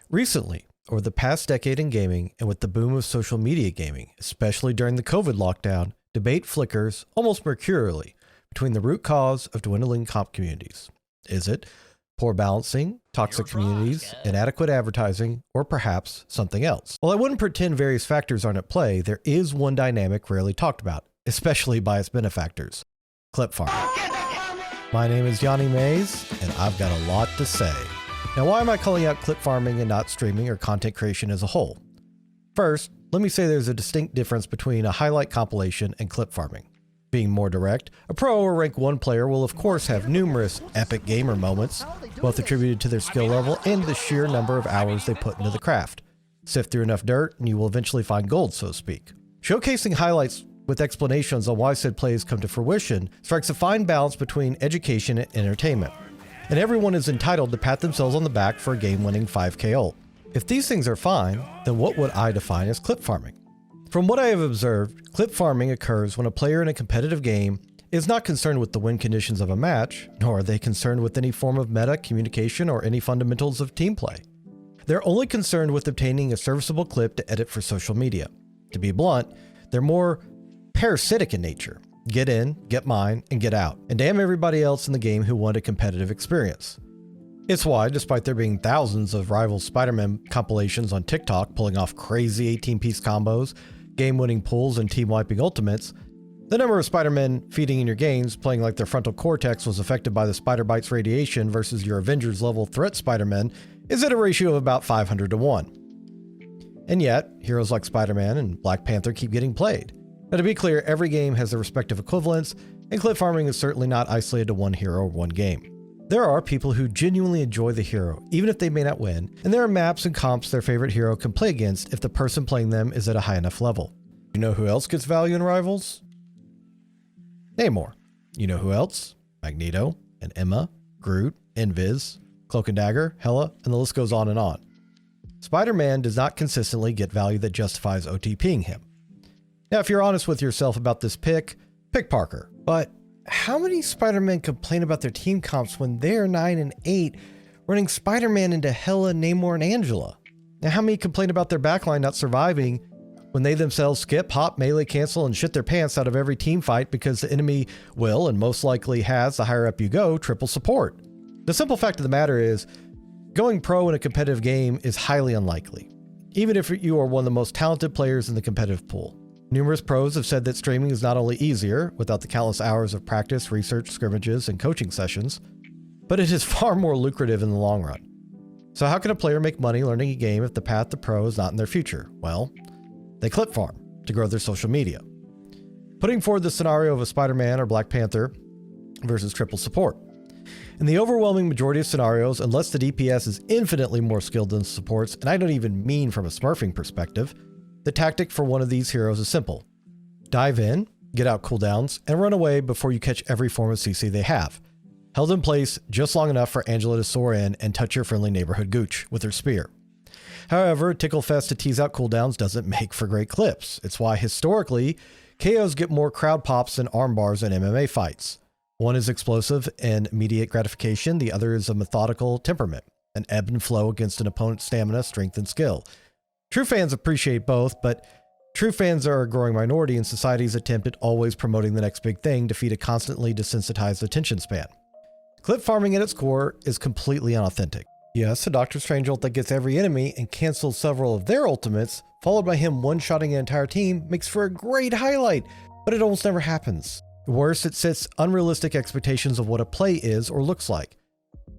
Recently, over the past decade in gaming and with the boom of social media gaming, especially during the COVID lockdown, debate flickers almost mercurially between the root cause of dwindling comp communities. Is it poor balancing, toxic communities, inadequate advertising, or perhaps something else? While I wouldn't pretend various factors aren't at play, there is one dynamic rarely talked about, especially by its benefactors: clip farming. My name is Yanni Mays, and I've got a lot to say. Now, why am I calling out clip farming and not streaming or content creation as a whole? First, let me say there's a distinct difference between a highlight compilation and clip farming. Being more direct, a pro or rank 1 player will of course have numerous epic gamer moments, both attributed to their skill level and the sheer number of hours they put into the craft. Sift through enough dirt and you will eventually find gold, so to speak. Showcasing highlights with explanations on why said plays come to fruition strikes a fine balance between education and entertainment. And everyone is entitled to pat themselves on the back for a game-winning 5k ult. If these things are fine, then what would I define as clip farming? From what I have observed, clip farming occurs when a player in a competitive game is not concerned with the win conditions of a match, nor are they concerned with any form of meta, communication, or any fundamentals of team play. They're only concerned with obtaining a serviceable clip to edit for social media. To be blunt, they're more parasitic in nature. Get in, get mine, and get out. And damn everybody else in the game who want a competitive experience. It's why, despite there being thousands of rival Spider-Man compilations on TikTok pulling off crazy 18-piece combos, game-winning pulls, and team-wiping ultimates, the number of Spider-Men feeding in your games playing like their frontal cortex was affected by the Spider Bites radiation versus your Avengers-level threat Spider-Man is at a ratio of about 500 to 1. And yet, heroes like Spider-Man and Black Panther keep getting played. Now, to be clear, every game has their respective equivalents, and clip farming is certainly not isolated to one hero or one game. There are people who genuinely enjoy the hero, even if they may not win, and there are maps and comps their favorite hero can play against if the person playing them is at a high enough level. You know who else gets value in Rivals? Namor. You know who else? Magneto, and Emma, Groot, Invis, Cloak and Dagger, Hela, and the list goes on and on. Spider-Man does not consistently get value that justifies OTPing him. Now, if you're honest with yourself about this pick Parker. But how many Spider-Men complain about their team comps when they're 9 and 8, running Spider-Man into Hela, Namor, and Angela? Now, how many complain about their backline not surviving when they themselves skip, hop, melee, cancel, and shit their pants out of every team fight because the enemy will, and most likely has, the higher up you go, triple support? The simple fact of the matter is, going pro in a competitive game is highly unlikely, even if you are one of the most talented players in the competitive pool. Numerous pros have said that streaming is not only easier, without the countless hours of practice, research, scrimmages, and coaching sessions, but it is far more lucrative in the long run. So how can a player make money learning a game if the path to pro is not in their future? Well, they clip farm to grow their social media. Putting forward the scenario of a Spider-Man or Black Panther versus triple support. In the overwhelming majority of scenarios, unless the DPS is infinitely more skilled than the supports, and I don't even mean from a smurfing perspective, the tactic for one of these heroes is simple. Dive in, get out cooldowns, and run away before you catch every form of CC they have. Held in place just long enough for Angela to soar in and touch your friendly neighborhood gooch with her spear. However, tickle fest to tease out cooldowns doesn't make for great clips. It's why historically, KOs get more crowd pops than arm bars in MMA fights. One is explosive and immediate gratification, the other is a methodical temperament, an ebb and flow against an opponent's stamina, strength, and skill. True fans appreciate both, but true fans are a growing minority in society's attempt at always promoting the next big thing to feed a constantly desensitized attention span. Clip farming at its core is completely unauthentic. Yes, a Doctor Strange ult that gets every enemy and cancels several of their ultimates, followed by him one-shotting an entire team, makes for a great highlight, but it almost never happens. Worse, it sets unrealistic expectations of what a play is or looks like.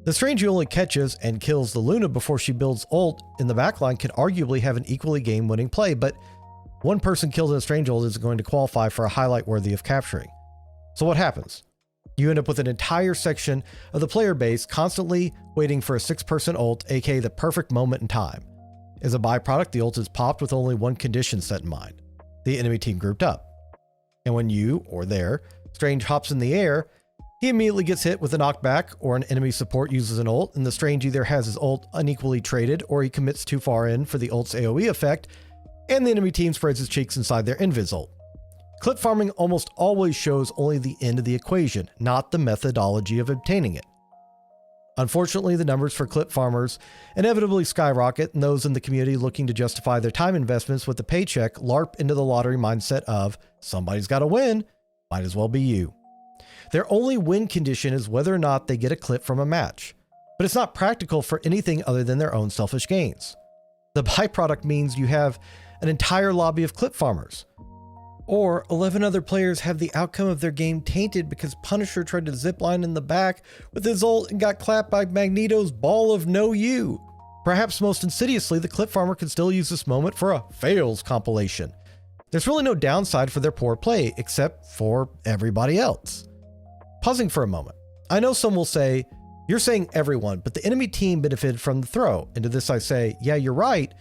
The Strange who only catches and kills the Luna before she builds ult in the backline can arguably have an equally game-winning play, but one person killed in a Strange ult isn't going to qualify for a highlight worthy of capturing. So what happens? You end up with an entire section of the player base constantly waiting for a 6-person ult, aka the perfect moment in time. As a byproduct, the ult is popped with only one condition set in mind: the enemy team grouped up. And when you, or their, Strange hops in the air, he immediately gets hit with a knockback, or an enemy support uses an ult, and the Strange either has his ult unequally traded, or he commits too far in for the ult's AoE effect, and the enemy team spreads its cheeks inside their invis ult. Clip farming almost always shows only the end of the equation, not the methodology of obtaining it. Unfortunately, the numbers for clip farmers inevitably skyrocket, and those in the community looking to justify their time investments with a paycheck LARP into the lottery mindset of, somebody's got to win, might as well be you. Their only win condition is whether or not they get a clip from a match, but it's not practical for anything other than their own selfish gains. The byproduct means you have an entire lobby of clip farmers, or 11 other players have the outcome of their game tainted because Punisher tried to zipline in the back with his ult and got clapped by Magneto's ball of no you. Perhaps most insidiously, the clip farmer can still use this moment for a fails compilation. There's really no downside for their poor play, except for everybody else. Pausing for a moment. I know some will say, you're saying everyone, but the enemy team benefited from the throw. And to this I say, yeah, you're right.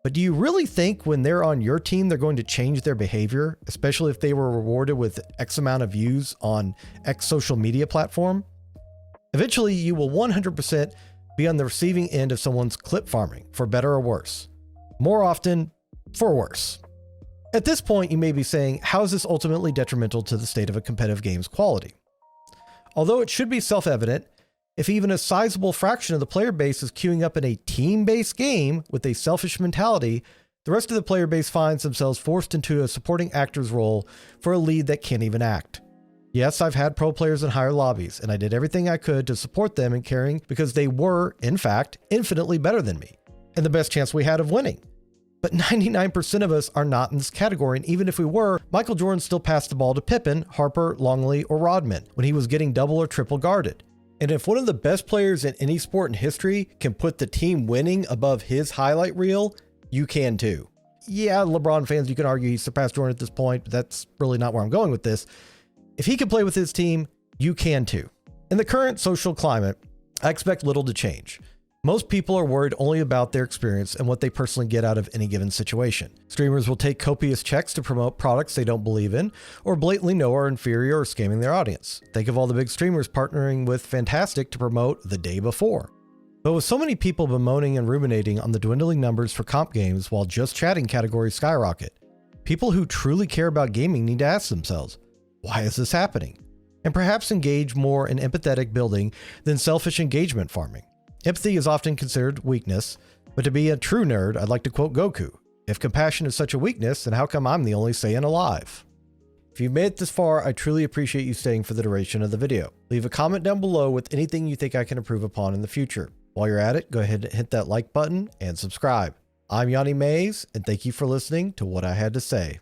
But do you really think when they're on your team, they're going to change their behavior, especially if they were rewarded with X amount of views on X social media platform? Eventually, you will 100% be on the receiving end of someone's clip farming, for better or worse. More often, for worse. At this point, you may be saying, how is this ultimately detrimental to the state of a competitive game's quality? Although it should be self-evident, if even a sizable fraction of the player base is queuing up in a team-based game with a selfish mentality, the rest of the player base finds themselves forced into a supporting actor's role for a lead that can't even act. Yes, I've had pro players in higher lobbies, and I did everything I could to support them in caring because they were, in fact, infinitely better than me, and the best chance we had of winning. But 99% of us are not in this category, and even if we were, Michael Jordan still passed the ball to Pippen, Harper, Longley, or Rodman when he was getting double or triple guarded. And if one of the best players in any sport in history can put the team winning above his highlight reel, you can too. Yeah, LeBron fans, you can argue he surpassed Jordan at this point, but that's really not where I'm going with this. If he can play with his team, you can too. In the current social climate, I expect little to change. Most people are worried only about their experience and what they personally get out of any given situation. Streamers will take copious checks to promote products they don't believe in, or blatantly know are inferior or scamming their audience. Think of all the big streamers partnering with Fantastic to promote The Day Before. But with so many people bemoaning and ruminating on the dwindling numbers for comp games while just chatting categories skyrocket, people who truly care about gaming need to ask themselves, why is this happening? And perhaps engage more in empathetic building than selfish engagement farming. Empathy is often considered weakness, but to be a true nerd, I'd like to quote Goku. If compassion is such a weakness, then how come I'm the only Saiyan alive? If you've made it this far, I truly appreciate you staying for the duration of the video. Leave a comment down below with anything you think I can improve upon in the future. While you're at it, go ahead and hit that like button and subscribe. I'm Yanni Mays, and thank you for listening to what I had to say.